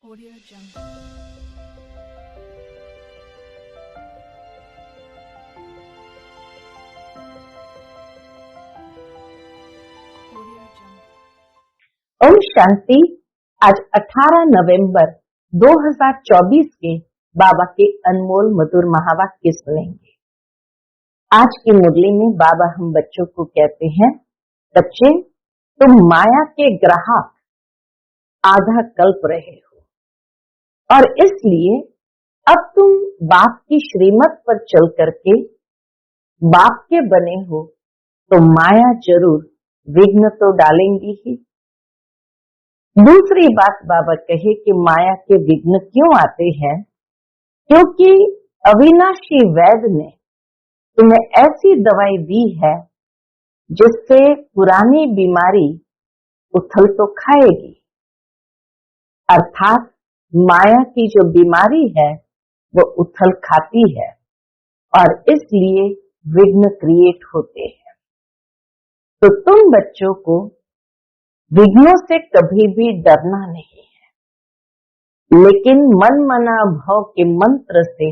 Audio Jungle. Audio Jungle. Om Shanti. आज 18 नवंबर 2024 के बाबा के अनमोल मधुर महावाक्य सुनेंगे। आज की मुरली में बाबा हम बच्चों को कहते हैं, बच्चे तुम माया के ग्राहक आधा कल्प रहे हो और इसलिए अब तुम बाप की श्रीमत पर चल करके बाप के बने हो तो माया जरूर विघ्न तो डालेंगी ही। दूसरी बात बाबा कहे कि माया के विघ्न क्यों आते हैं, क्योंकि अविनाशी वैद्य ने तुम्हें ऐसी दवाई दी है जिससे पुरानी बीमारी उथल तो खाएगी। अर्थात माया की जो बीमारी है वो उथल खाती है और इसलिए विघ्न क्रिएट होते हैं। तो तुम बच्चों को विघ्नों से कभी भी डरना नहीं है, लेकिन मन मना भाव के मंत्र से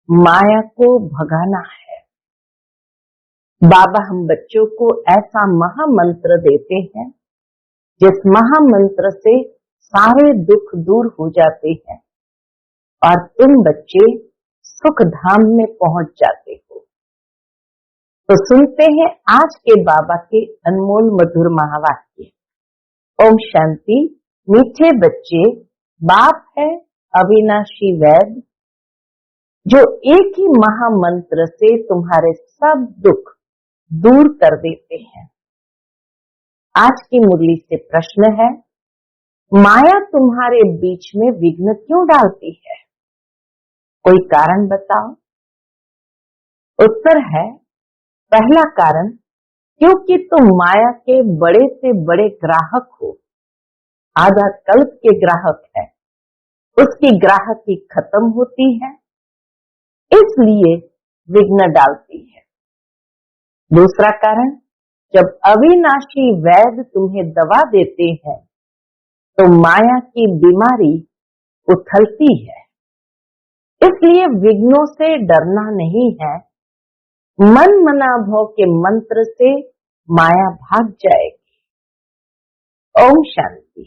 माया को भगाना है। बाबा हम बच्चों को ऐसा महामंत्र देते हैं जिस महामंत्र से सारे दुख दूर हो जाते हैं और तुम बच्चे सुख धाम में पहुंच जाते हो। तो सुनते हैं आज के बाबा के अनमोल मधुर महावाक्य। ओम शांति। मीठे बच्चे, बाप है अविनाशी वैद्य जो एक ही महामंत्र से तुम्हारे सब दुख दूर कर देते हैं। आज की मुरली से प्रश्न है, माया तुम्हारे बीच में विघ्न क्यों डालती है? कोई कारण बताओ। उत्तर है, पहला कारण, क्योंकि तुम माया के बड़े से बड़े ग्राहक हो। आधा कल्प के ग्राहक है, उसकी ग्राहकी खत्म होती है, इसलिए विघ्न डालती है। दूसरा कारण, जब अविनाशी वैद्य तुम्हें दवा देते हैं तो माया की बीमारी उथलती है, इसलिए विघ्नों से डरना नहीं है। मन मना भाव के मंत्र से माया भाग जाएगी। ओम शांति।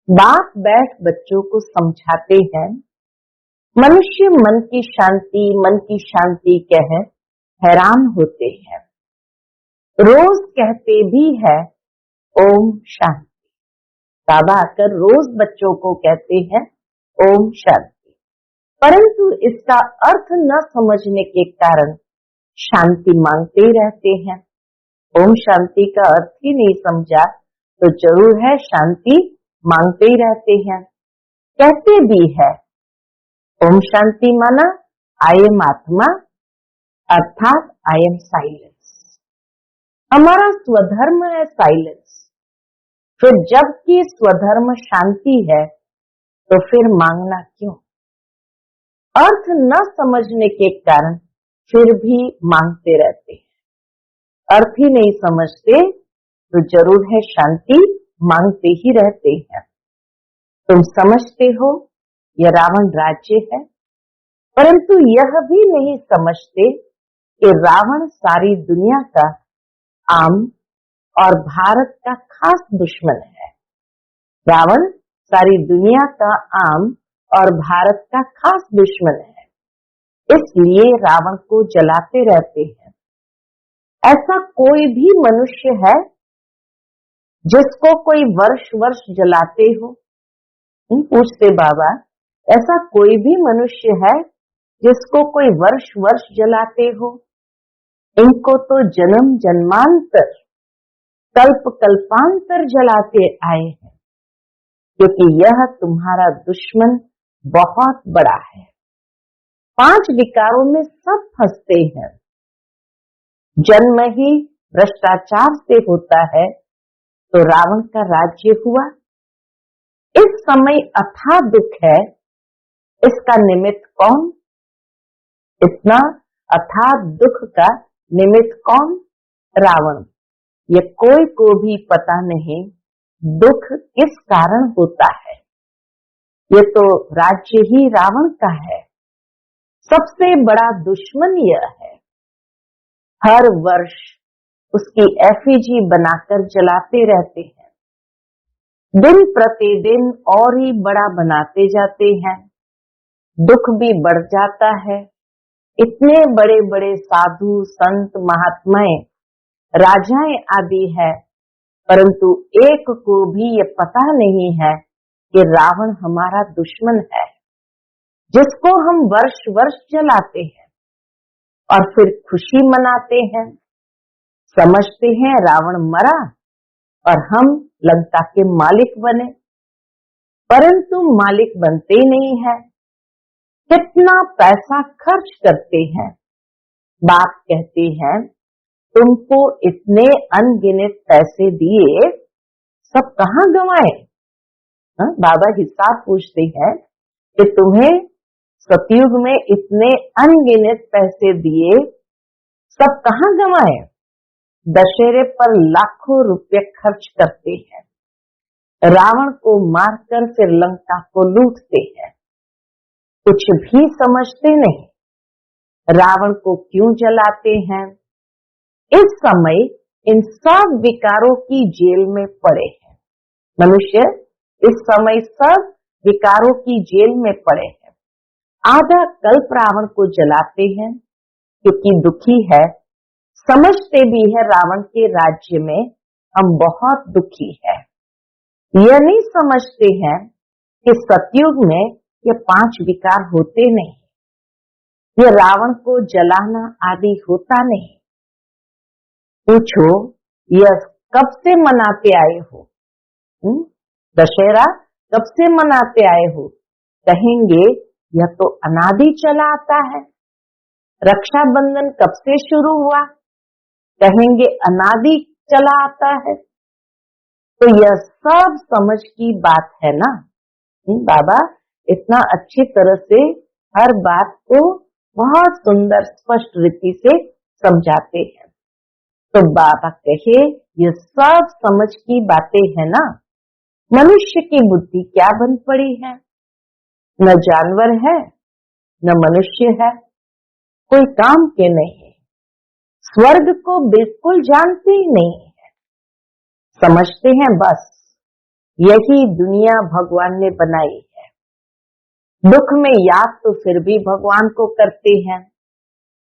बाप बैठ बच्चों को समझाते हैं, मनुष्य मन की शांति कह हैरान होते हैं। रोज कहते भी है ओम शांति। बाबा आकर रोज बच्चों को कहते हैं ओम शांति, परंतु इसका अर्थ न समझने के कारण शांति मांगते ही रहते हैं। ओम शांति का अर्थ ही नहीं समझा तो जरूर है शांति मांगते ही रहते हैं। कहते भी है ओम शांति माना आई एम आत्मा, अर्थात आई एम साइलेंस। हमारा स्वधर्म है साइलेंस। फिर जबकि स्वधर्म शांति है तो फिर मांगना क्यों? अर्थ न समझने के कारण फिर भी मांगते रहते हैं। अर्थ ही नहीं समझते तो जरूर है शांति मांगते ही रहते हैं। तुम समझते हो यह रावण राज्य है, परंतु यह भी नहीं समझते कि रावण सारी दुनिया का आम और भारत का खास दुश्मन है। रावण सारी दुनिया का आम और भारत का खास दुश्मन है, इसलिए रावण को जलाते रहते हैं। ऐसा कोई भी मनुष्य है जिसको कोई वर्ष वर्ष जलाते हो? पूछते बाबा, ऐसा कोई भी मनुष्य है जिसको कोई वर्ष वर्ष जलाते हो? इनको तो जन्म जन्मांतर कल्प कल्पांतर जलाते आए हैं, क्योंकि यह तुम्हारा दुश्मन बहुत बड़ा है। 5 विकारों में सब फंसते हैं। जन्म ही भ्रष्टाचार से होता है तो रावण का राज्य हुआ। इस समय अथाह दुख है, इसका निमित्त कौन? इतना अथाह दुख का निमित्त कौन? रावण। ये कोई को भी पता नहीं दुख किस कारण होता है। ये तो राज्य ही रावण का है। सबसे बड़ा दुश्मन यह है। हर वर्ष उसकी एफिजी बनाकर जलाते रहते हैं। दिन प्रतिदिन और ही बड़ा बनाते जाते हैं। दुख भी बढ़ जाता है। इतने बड़े बड़े साधु संत महात्माएं राजाएं आदि है, परंतु एक को भी ये पता नहीं है कि रावण हमारा दुश्मन है, जिसको हम वर्ष वर्ष जलाते हैं और फिर खुशी मनाते हैं। समझते हैं रावण मरा और हम लंका के मालिक बने, परंतु मालिक बनते नहीं है। कितना पैसा खर्च करते हैं। बाप कहते हैं तुमको इतने अनगिनत पैसे दिए, सब कहाँ गंवाए? बाबा हिसाब पूछते हैं कि तुम्हें सतयुग में इतने अनगिनत पैसे दिए, सब कहाँ गंवाए? दशहरे पर लाखों रुपए खर्च करते हैं। रावण को मारकर फिर लंका को लूटते हैं। कुछ भी समझते नहीं। रावण को क्यों जलाते हैं? इस समय इन सब विकारों की जेल में पड़े हैं। मनुष्य इस समय सब विकारों की जेल में पड़े हैं। आधा कल्प रावण को जलाते हैं क्योंकि दुखी है। समझते भी है रावण के राज्य में हम बहुत दुखी है। यह नहीं समझते हैं कि सतयुग में ये 5 विकार होते नहीं। ये रावण को जलाना आदि होता नहीं। पूछो यह कब से मनाते आए हो? दशहरा कब से मनाते आए हो? कहेंगे यह तो अनादि चला आता है। रक्षाबंधन कब से शुरू हुआ? कहेंगे अनादि चला आता है। तो यह सब समझ की बात है ना। बाबा इतना अच्छी तरह से हर बात को बहुत सुंदर स्पष्ट रीति से समझाते हैं। तो बाबा कहे ये सब समझ की बातें है ना। मनुष्य की बुद्धि क्या बन पड़ी है? न जानवर है न मनुष्य है, कोई काम के नहीं। स्वर्ग को बिल्कुल जानते ही नहीं है। समझते हैं बस यही दुनिया भगवान ने बनाई है। दुख में याद तो फिर भी भगवान को करते हैं,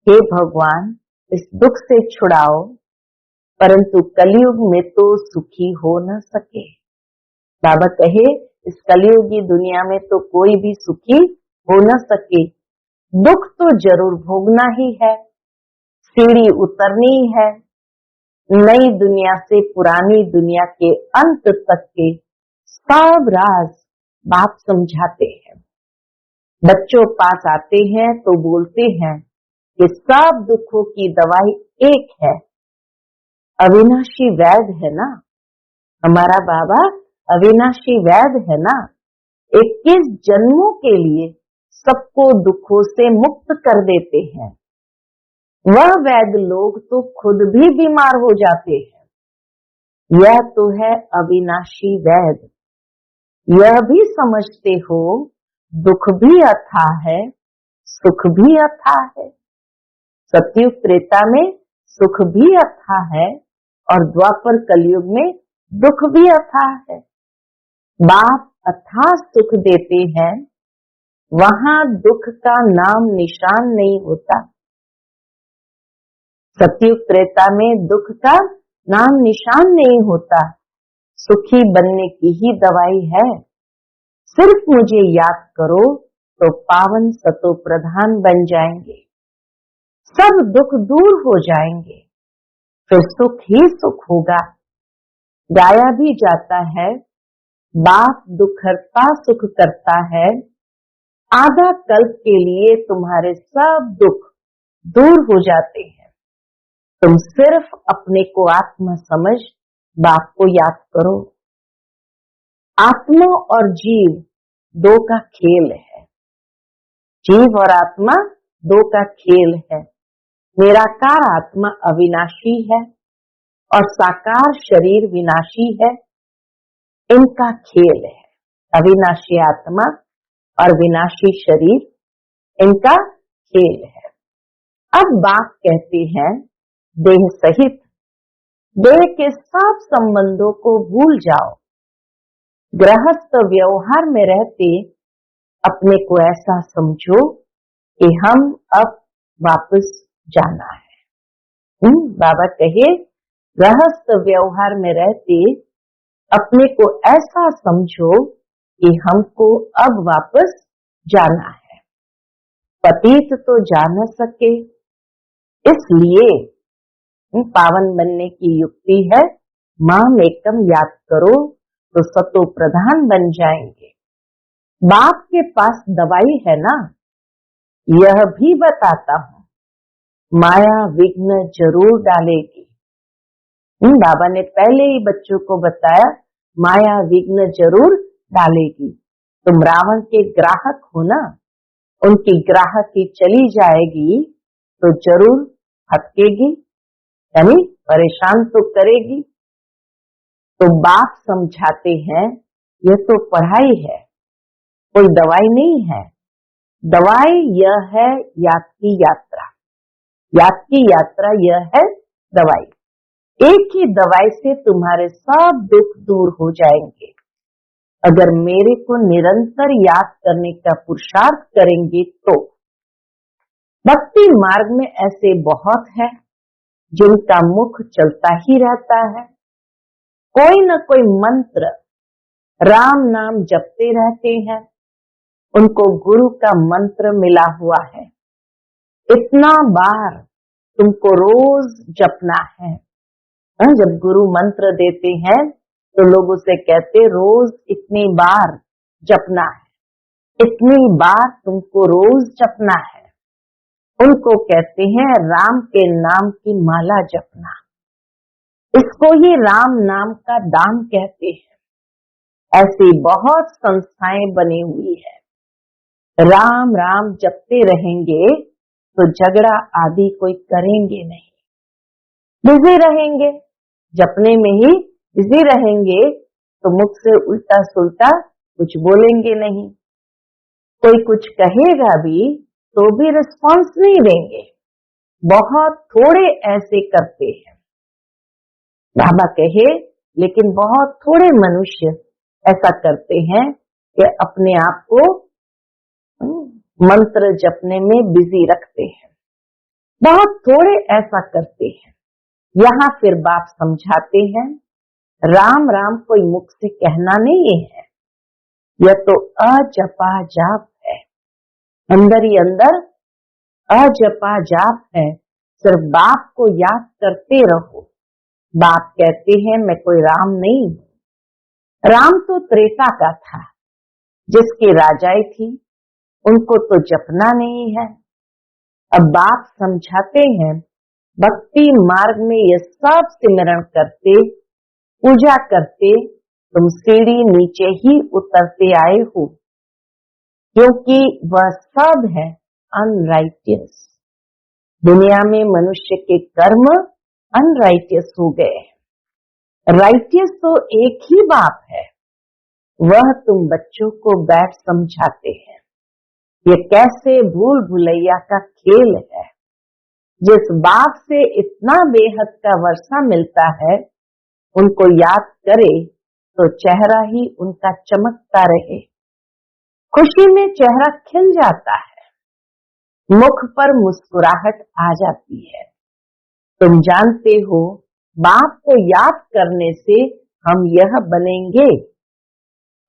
हे भगवान इस दुख से छुड़ाओ, परंतु कलयुग में तो सुखी हो न सके। बाबा कहे इस कलयुगी दुनिया में तो कोई भी सुखी हो न सके। दुख तो जरूर भोगना ही है, सीढ़ी उतरनी है। नई दुनिया से पुरानी दुनिया के अंत तक के सब राज बाप समझाते हैं। बच्चों पास आते हैं तो बोलते हैं कि सब दुखों की दवाई एक है, अविनाशी वैद्य है ना। हमारा बाबा अविनाशी वैद्य है ना। 21 जन्मों के लिए सबको दुखों से मुक्त कर देते हैं। वह वैद्य लोग तो खुद भी बीमार हो जाते हैं। यह तो है अविनाशी वैद्य। यह भी समझते हो दुख भी अथाह है, सुख भी अथाह है। सतयुग त्रेता में सुख भी अथाह है और द्वापर कलयुग में दुख भी अथाह है। बाप अथाह सुख देते हैं, वहां दुख का नाम निशान नहीं होता। सतयुग त्रेता में दुख का नाम निशान नहीं होता। सुखी बनने की ही दवाई है। सिर्फ मुझे याद करो तो पावन सतो प्रधान बन जाएंगे। सब दुख दूर हो जाएंगे, फिर सुख ही सुख होगा। गाया भी जाता है बाप दुख हरता सुख करता है। आधा कल्प के लिए तुम्हारे सब दुख दूर हो जाते हैं। तुम सिर्फ अपने को आत्मा समझ बाप को याद करो। आत्मा और जीव दो का खेल है। जीव और आत्मा दो का खेल है। निराकार आत्मा अविनाशी है और साकार शरीर विनाशी है। इनका खेल है। अविनाशी आत्मा और विनाशी शरीर इनका खेल है। अब बाप कहते हैं देह सहित देह के सब संबंधों को भूल जाओ। गृहस्थ व्यवहार में रहते अपने को ऐसा समझो कि हम अब वापस जाना है। बाबा कहे गृहस्थ व्यवहार में रहते अपने को ऐसा समझो कि हमको अब वापस जाना है। पतित तो जा न सके, इसलिए पावन बनने की युक्ति है माम एकम याद करो तो सतो प्रधान बन जाएंगे। बाप के पास दवाई है ना, यह भी बताता हूं, माया विघ्न जरूर डालेगी। बाबा ने पहले ही बच्चों को बताया माया विघ्न जरूर डालेगी। तुम रावण के ग्राहक हो ना, उनकी ग्राहकी चली जाएगी तो जरूर हटकेगी, यानी परेशान तो करेगी। तो बाप समझाते हैं यह तो पढ़ाई है, कोई दवाई नहीं है। दवाई यह है याद की यात्रा, याद की यात्रा यह है दवाई। एक ही दवाई से तुम्हारे सब दुख दूर हो जाएंगे। अगर मेरे को निरंतर याद करने का पुरुषार्थ करेंगे तो। भक्ति मार्ग में ऐसे बहुत है जिनका मुख चलता ही रहता है, कोई न कोई मंत्र राम नाम जपते रहते हैं, उनको गुरु का मंत्र मिला हुआ है। इतना बार तुमको रोज जपना है। जब गुरु मंत्र देते हैं तो लोग उसे कहते रोज इतनी बार जपना है, इतनी बार तुमको रोज जपना है। उनको कहते हैं राम के नाम की माला जपना। इसको ही राम नाम का दान कहते हैं। ऐसी बहुत संस्थाएं बनी हुई है। राम राम जपते रहेंगे तो झगड़ा आदि कोई करेंगे नहीं, बिजी रहेंगे, जपने में ही बिजी रहेंगे तो मुख से उल्टा सुल्टा कुछ बोलेंगे नहीं। कोई कुछ कहेगा भी तो भी रिस्पॉन्स नहीं देंगे। बहुत थोड़े ऐसे करते हैं। बाबा कहे लेकिन बहुत थोड़े मनुष्य ऐसा करते हैं कि अपने आप को मंत्र जपने में बिजी रखते हैं। बहुत थोड़े ऐसा करते हैं। यहाँ फिर बाप समझाते हैं राम राम कोई मुख से कहना नहीं है, यह तो अजपा जाप है, अंदर ही अंदर अजपा जाप है। सिर्फ बाप को याद करते रहो। बाप कहते हैं मैं कोई राम नहीं हूं। राम तो त्रेता का था, जिसकी राजाई थी उनको तो जपना नहीं है। अब बाप समझाते हैं भक्ति मार्ग में ये सब सिमरण करते, पूजा करते तुम सीढ़ी नीचे ही उतरते आए हो, क्योंकि वह सब है अनराइटियस। दुनिया में मनुष्य के कर्म अनराइटियस हो गए। राइटियस तो एक ही बाप है, वह तुम बच्चों को बैठ समझाते हैं। ये कैसे भूल भुलैया का खेल है। जिस बाप से इतना बेहद का वर्षा मिलता है, उनको याद करे तो चेहरा ही उनका चमकता रहे। खुशी में चेहरा खिल जाता है, मुख पर मुस्कुराहट आ जाती है। तुम जानते हो बाप को याद करने से हम यह बनेंगे,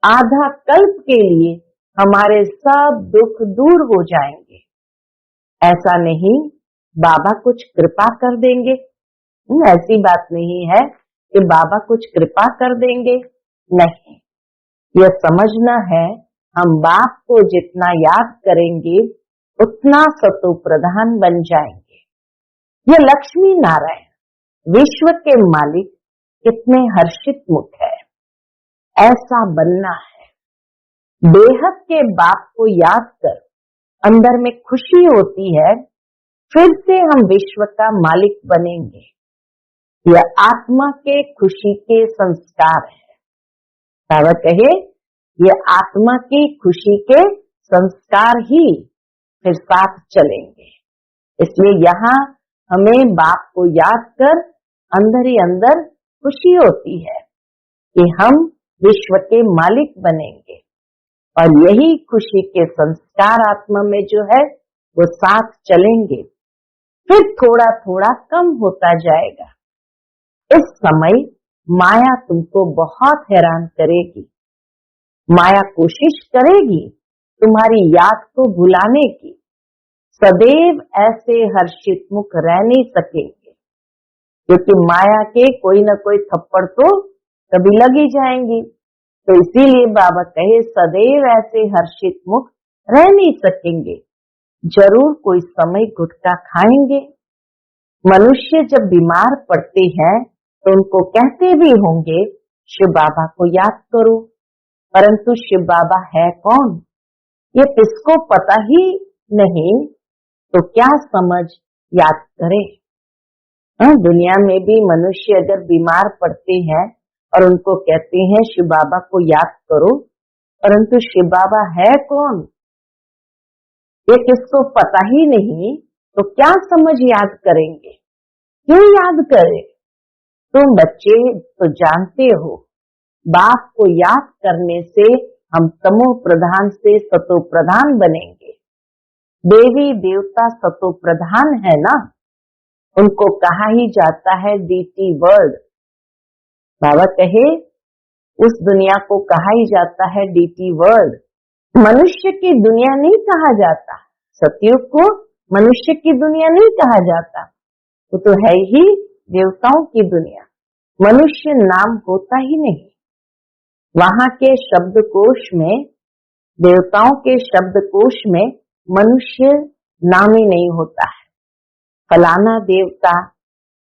आधा कल्प के लिए हमारे सब दुख दूर हो जाएंगे। ऐसा नहीं बाबा कुछ कृपा कर देंगे, ऐसी बात नहीं है कि बाबा कुछ कृपा कर देंगे, नहीं। यह समझना है हम बाप को जितना याद करेंगे उतना सतो प्रधान बन जाएंगे। ये लक्ष्मी नारायण विश्व के मालिक कितने हर्षित मुख है, ऐसा बनना है। बेहद के बाप को याद कर अंदर में खुशी होती है, फिर से हम विश्व का मालिक बनेंगे। यह आत्मा के खुशी के संस्कार है। बाबा कहे ये आत्मा की खुशी के संस्कार ही फिर साथ चलेंगे। इसलिए यहाँ हमें बाप को याद कर अंदर ही अंदर खुशी होती है कि हम विश्व के मालिक बनेंगे, और यही खुशी के संस्कार आत्मा में जो है वो साथ चलेंगे। फिर थोड़ा थोड़ा कम होता जाएगा। इस समय माया तुमको बहुत हैरान करेगी। माया कोशिश करेगी तुम्हारी याद को भुलाने की। सदैव ऐसे हर्षित मुख रह नहीं सकेंगे, क्योंकि माया के कोई न कोई थप्पड़ तो कभी लग ही जाएंगी। तो इसीलिए बाबा कहे सदैव ऐसे हर्षित मुख रह नहीं सकेंगे, जरूर कोई समय गुटखा खाएंगे। मनुष्य जब बीमार पड़ते हैं तो उनको कहते भी होंगे शिव बाबा को याद करो, परंतु शिव बाबा है कौन ये किसको पता ही नहीं, तो क्या समझ याद करे। दुनिया में भी मनुष्य अगर बीमार पड़ते हैं और उनको कहते हैं शिव बाबा को याद करो, परंतु शिव बाबा है कौन ये किसको पता ही नहीं, तो क्या समझ याद करेंगे, क्यों याद करें। तुम बच्चे तो जानते हो बाप को याद करने से हम तमो प्रधान से सतो प्रधान बनेंगे। देवी देवता सतो प्रधान है ना, उनको कहा ही जाता है डीटी वर्ल्ड। बाबा कहे उस दुनिया को कहा ही जाता है डीटी वर्ल्ड। मनुष्य की दुनिया नहीं कहा जाता, सतयुग को मनुष्य की दुनिया नहीं कहा जाता, वो तो है ही देवताओं की दुनिया। मनुष्य नाम होता ही नहीं। वहां के शब्दकोश में, देवताओं के शब्दकोश में मनुष्य नाम ही नहीं होता है। फलाना देवता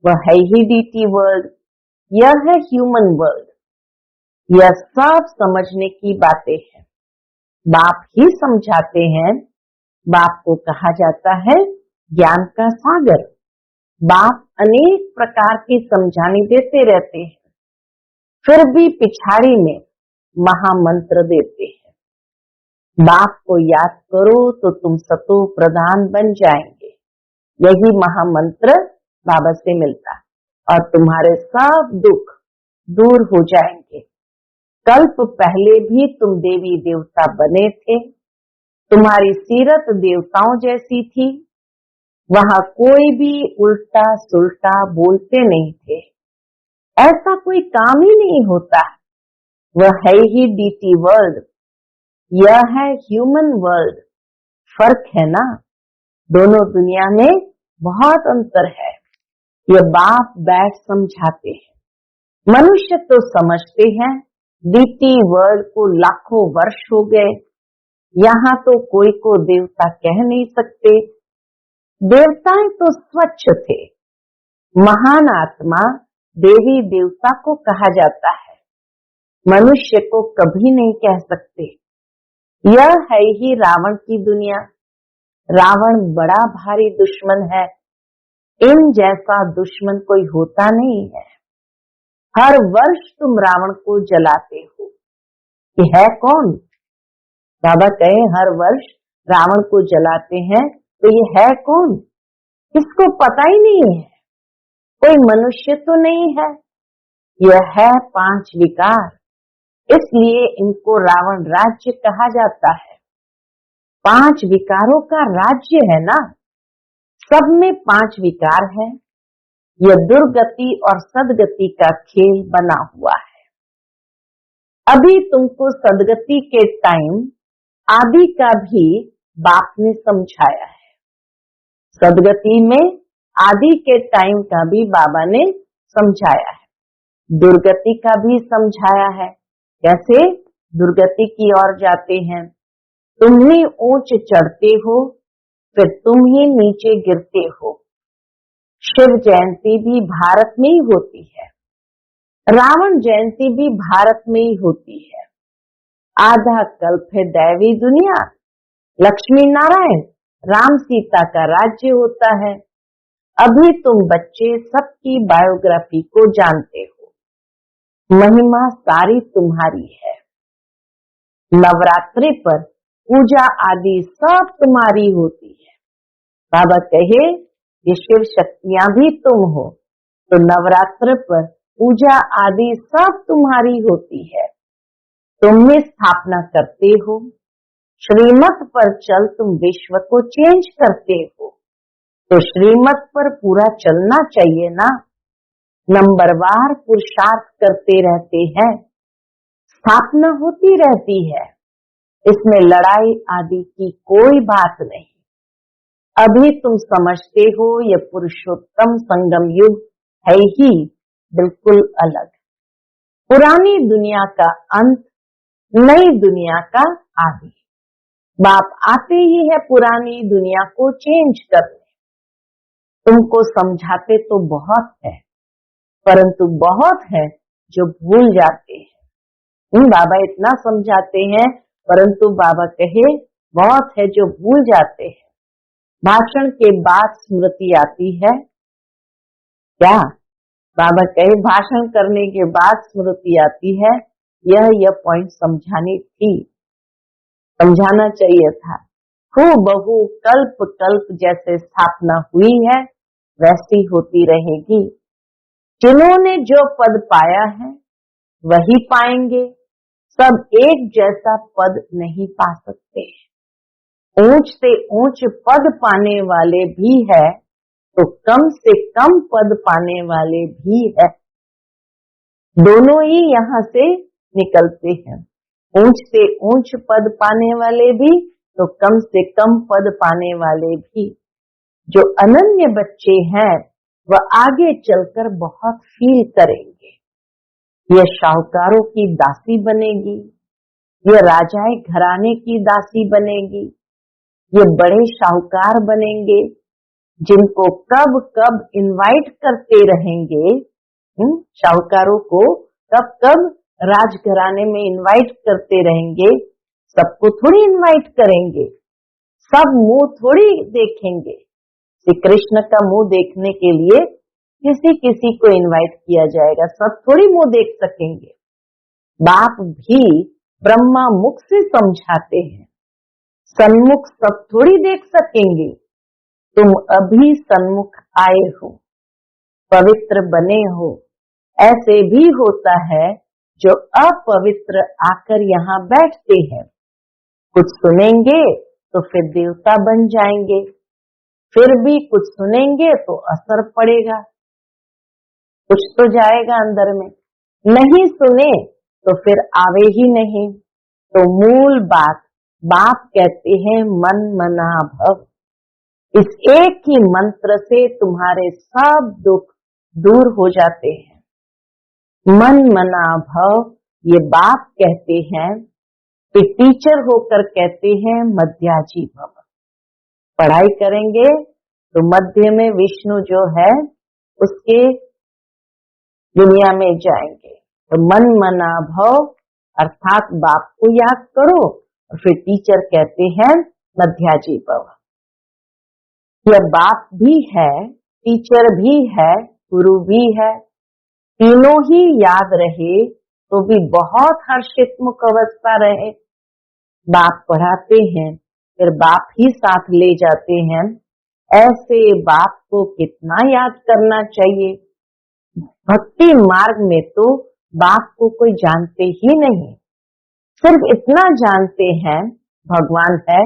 वह है ही डीटी वर्ल्ड, यह है ह्यूमन वर्ल्ड। यह सब समझने की बातें हैं, बाप ही समझाते हैं। बाप को कहा जाता है ज्ञान का सागर। बाप अनेक प्रकार की समझानी देते रहते हैं, फिर भी पिछाड़ी में महामंत्र देते हैं। बाप को याद करो तो तुम सतो प्रधान बन जाएंगे, यही महामंत्र बाबा से मिलता, और तुम्हारे सब दुख दूर हो जाएंगे। कल्प पहले भी तुम देवी देवता बने थे, तुम्हारी सीरत देवताओं जैसी थी। वहां कोई भी उल्टा सुल्टा बोलते नहीं थे, ऐसा कोई काम ही नहीं होता। वह है ही डीटी वर्ल्ड, यह है ह्यूमन वर्ल्ड। फर्क है ना, दोनों दुनिया में बहुत अंतर है। यह बाप बैठ समझाते हैं। मनुष्य तो समझते हैं डीटी वर्ल्ड को लाखों वर्ष हो गए, यहाँ तो कोई को देवता कह नहीं सकते। देवताएं तो स्वच्छ थे। महान आत्मा देवी देवता को कहा जाता है, मनुष्य को कभी नहीं कह सकते। यह है ही रावण की दुनिया। रावण बड़ा भारी दुश्मन है, इन जैसा दुश्मन कोई होता नहीं है। हर वर्ष तुम रावण को जलाते हो, कि है कौन। बाबा कहे हर वर्ष रावण को जलाते हैं, तो ये है कौन, किसको पता ही नहीं है। कोई मनुष्य तो नहीं है, यह है 5 विकार, इसलिए इनको रावण राज्य कहा जाता है। 5 विकारों का राज्य है ना, सब में 5 विकार है। यह दुर्गति और सदगति का खेल बना हुआ है। अभी तुमको सदगति के टाइम आदि का भी बाप ने समझाया है, सदगति में आदि के टाइम का भी बाबा ने समझाया है, दुर्गति का भी समझाया है। कैसे दुर्गति की ओर जाते हैं, तुम ही ऊंच चढ़ते हो, फिर तुम ही नीचे गिरते हो। शिव जयंती भी भारत में ही होती है, रावण जयंती भी भारत में ही होती है। आधा कल्प है दैवी दुनिया, लक्ष्मी नारायण राम सीता का राज्य होता है। अभी तुम बच्चे सबकी बायोग्राफी को जानते हो, महिमा सारी तुम्हारी है। नवरात्रि पर पूजा आदि सब तुम्हारी होती है। बाबा कहे ये शिव शक्तियां भी तुम हो, तो नवरात्र पर पूजा आदि सब तुम्हारी होती है। तुम ही स्थापना करते हो, श्रीमत पर चल तुम विश्व को चेंज करते हो, तो श्रीमत पर पूरा चलना चाहिए ना। नंबरवार पुरुषार्थ करते रहते हैं, स्थापना होती रहती है, इसमें लड़ाई आदि की कोई बात नहीं। अभी तुम समझते हो ये पुरुषोत्तम संगम युग है ही बिल्कुल अलग। पुरानी दुनिया का अंत, नई दुनिया का आदि। बाप आते ही है पुरानी दुनिया को चेंज करने। तुमको समझाते तो बहुत है, परंतु बहुत है जो भूल जाते हैं। बाबा इतना समझाते हैं, परंतु बाबा कहे बहुत है जो भूल जाते हैं। भाषण के बाद स्मृति आती है क्या? बाबा कहे भाषण करने के बाद स्मृति आती है। यह पॉइंट समझानी थी, समझाना चाहिए था। हूबहू कल्प कल्प जैसे स्थापना हुई है वैसी होती रहेगी। जिन्होंने जो पद पाया है वही पाएंगे, सब एक जैसा पद नहीं पा सकते। ऊंच से ऊंच पद पाने वाले भी है, तो कम से कम पद पाने वाले भी है। दोनों ही यहाँ से निकलते हैं। ऊंच से ऊंच पद पाने वाले भी, तो कम से कम पद पाने वाले भी। जो अनन्य बच्चे हैं वह आगे चलकर बहुत फील करेंगे। यह शाहूकारों की दासी बनेगी, यह राजाए घराने की दासी बनेगी, ये बड़े शाहूकार बनेंगे जिनको कब कब इनवाइट करते रहेंगे। शाहूकारों को कब कब राजघराने में इनवाइट करते रहेंगे। सबको थोड़ी इनवाइट करेंगे, सब मुंह थोड़ी देखेंगे। श्री कृष्ण का मुंह देखने के लिए किसी किसी को इनवाइट किया जाएगा, सब थोड़ी मुंह देख सकेंगे। बाप भी ब्रह्मा मुख से समझाते हैं, सन्मुख सब थोड़ी देख सकेंगे। तुम अभी सन्मुख आए हो, पवित्र बने हो। ऐसे भी होता है जो अपवित्र आकर यहाँ बैठते हैं, कुछ सुनेंगे तो फिर देवता बन जाएंगे, फिर भी कुछ सुनेंगे तो असर पड़ेगा, कुछ तो जाएगा अंदर में। नहीं सुने तो फिर आवे ही नहीं। तो मूल बात बाप कहते हैं मन मना भव। इस एक ही मंत्र से तुम्हारे सब दुख दूर हो जाते हैं। मन मना भव ये बाप कहते हैं, कि टीचर होकर कहते हैं मध्याजी भव। पढ़ाई करेंगे तो मध्य में विष्णु जो है उसके दुनिया में जाएंगे। तो मन मना भव अर्थात बाप को याद करो, और फिर टीचर कहते हैं मध्याजी भव। यह बाप भी है, टीचर भी है, गुरु भी है। तीनों ही याद रहे तो भी बहुत हर्षित मुख अवस्था रहे। बाप पढ़ाते हैं, फिर बाप ही साथ ले जाते हैं। ऐसे बाप को कितना याद करना चाहिए। भक्ति मार्ग में तो बाप को कोई जानते ही नहीं, सिर्फ इतना जानते हैं भगवान है,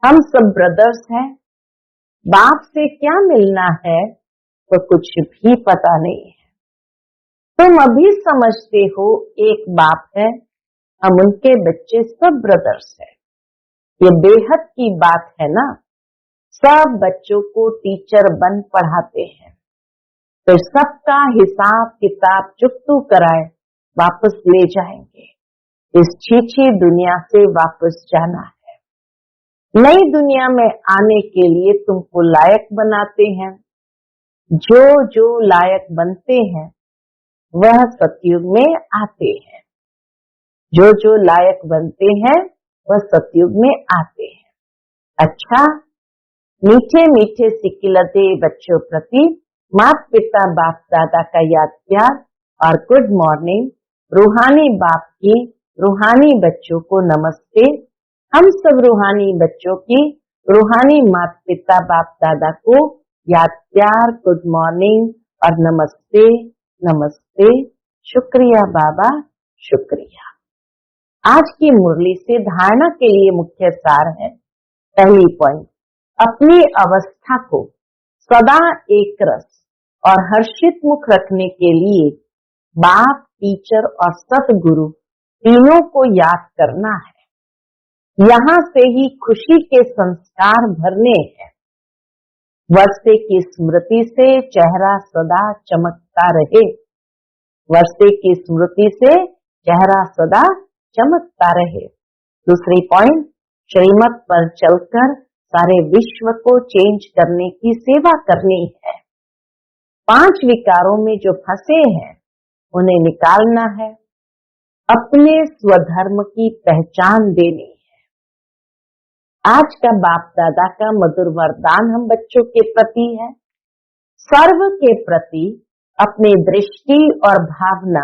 हम सब ब्रदर्स हैं। बाप से क्या मिलना है तो कुछ भी पता नहीं है। तुम अभी समझते हो एक बाप है, हम उनके बच्चे सब ब्रदर्स हैं। ये बेहद की बात है ना। सब बच्चों को टीचर बन पढ़ाते हैं, तो सबका हिसाब किताब चुकतू कराए वापस ले जाएंगे। इस छीछी दुनिया से वापस जाना है। नई दुनिया में आने के लिए तुमको लायक बनाते हैं। जो जो लायक बनते हैं वह सतयुग में आते हैं। जो जो लायक बनते हैं वह सतयुग में आते हैं। अच्छा, मीठे मीठे सिकिलते बच्चों प्रति माता पिता बाप दादा का याद प्यार और गुड मॉर्निंग। रूहानी बाप की रूहानी बच्चों को नमस्ते। हम सब रूहानी बच्चों की रूहानी माता पिता बाप दादा को याद प्यार गुड मॉर्निंग और नमस्ते नमस्ते, शुक्रिया बाबा शुक्रिया। आज की मुरली से धारणा के लिए मुख्य सार है। पहली पॉइंट, अपनी अवस्था को सदा एक रस और हर्षित मुख रखने के लिए बाप, टीचर और सतगुरु तीनों को याद करना है। यहाँ से ही खुशी के संस्कार भरने हैं। वर्षे की स्मृति से चेहरा सदा चमकता रहे। वर्षे की स्मृति से चेहरा सदा चमकता रहे। दूसरी पॉइंट, श्रीमत पर चलकर सारे विश्व को चेंज करने की सेवा करनी है। 5 विकारों में जो फंसे हैं उन्हें निकालना है। अपने स्वधर्म की पहचान देनी है। आज का बाप दादा का मधुर वरदान हम बच्चों के प्रति है। सर्व के प्रति अपनी दृष्टि और भावना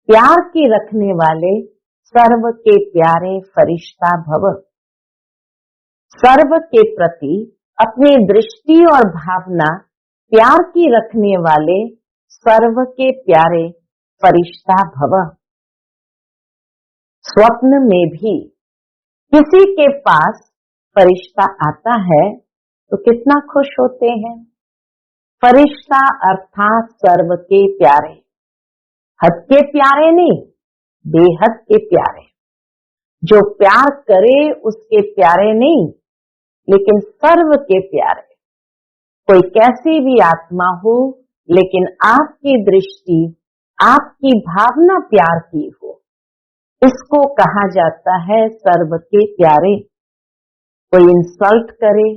प्यार की रखने वाले सर्व के प्यारे फरिश्ता भव। सर्व के प्रति अपनी दृष्टि और भावना प्यार की रखने वाले सर्व के प्यारे फरिश्ता भव। स्वप्न में भी किसी के पास फरिश्ता आता है तो कितना खुश होते हैं। फरिश्ता अर्थात सर्व के प्यारे, हद के प्यारे नहीं, बेहद के प्यारे। जो प्यार करे उसके प्यारे नहीं, लेकिन सर्व के प्यारे। कोई कैसी भी आत्मा हो, लेकिन आपकी दृष्टि, आपकी भावना प्यार की हो, इसको कहा जाता है सर्व के प्यारे। कोई इंसल्ट करे,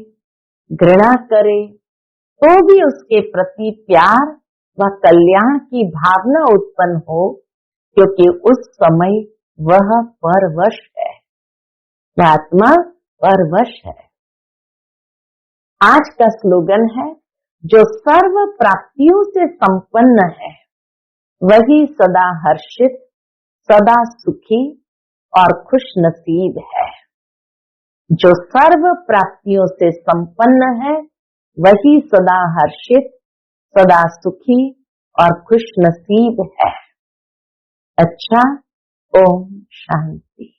घृणा करे, तो भी उसके प्रति प्यार व कल्याण की भावना उत्पन्न हो, क्योंकि उस समय वह परवश है, वह आत्मा परवश है। आज का स्लोगन है, जो सर्व प्राप्तियों से संपन्न है वही सदा हर्षित, सदा सुखी और खुश नसीब है। जो सर्व प्राप्तियों से संपन्न है वही सदा हर्षित, सदा सुखी और खुश नसीब है। अच्छा, ओम शांति।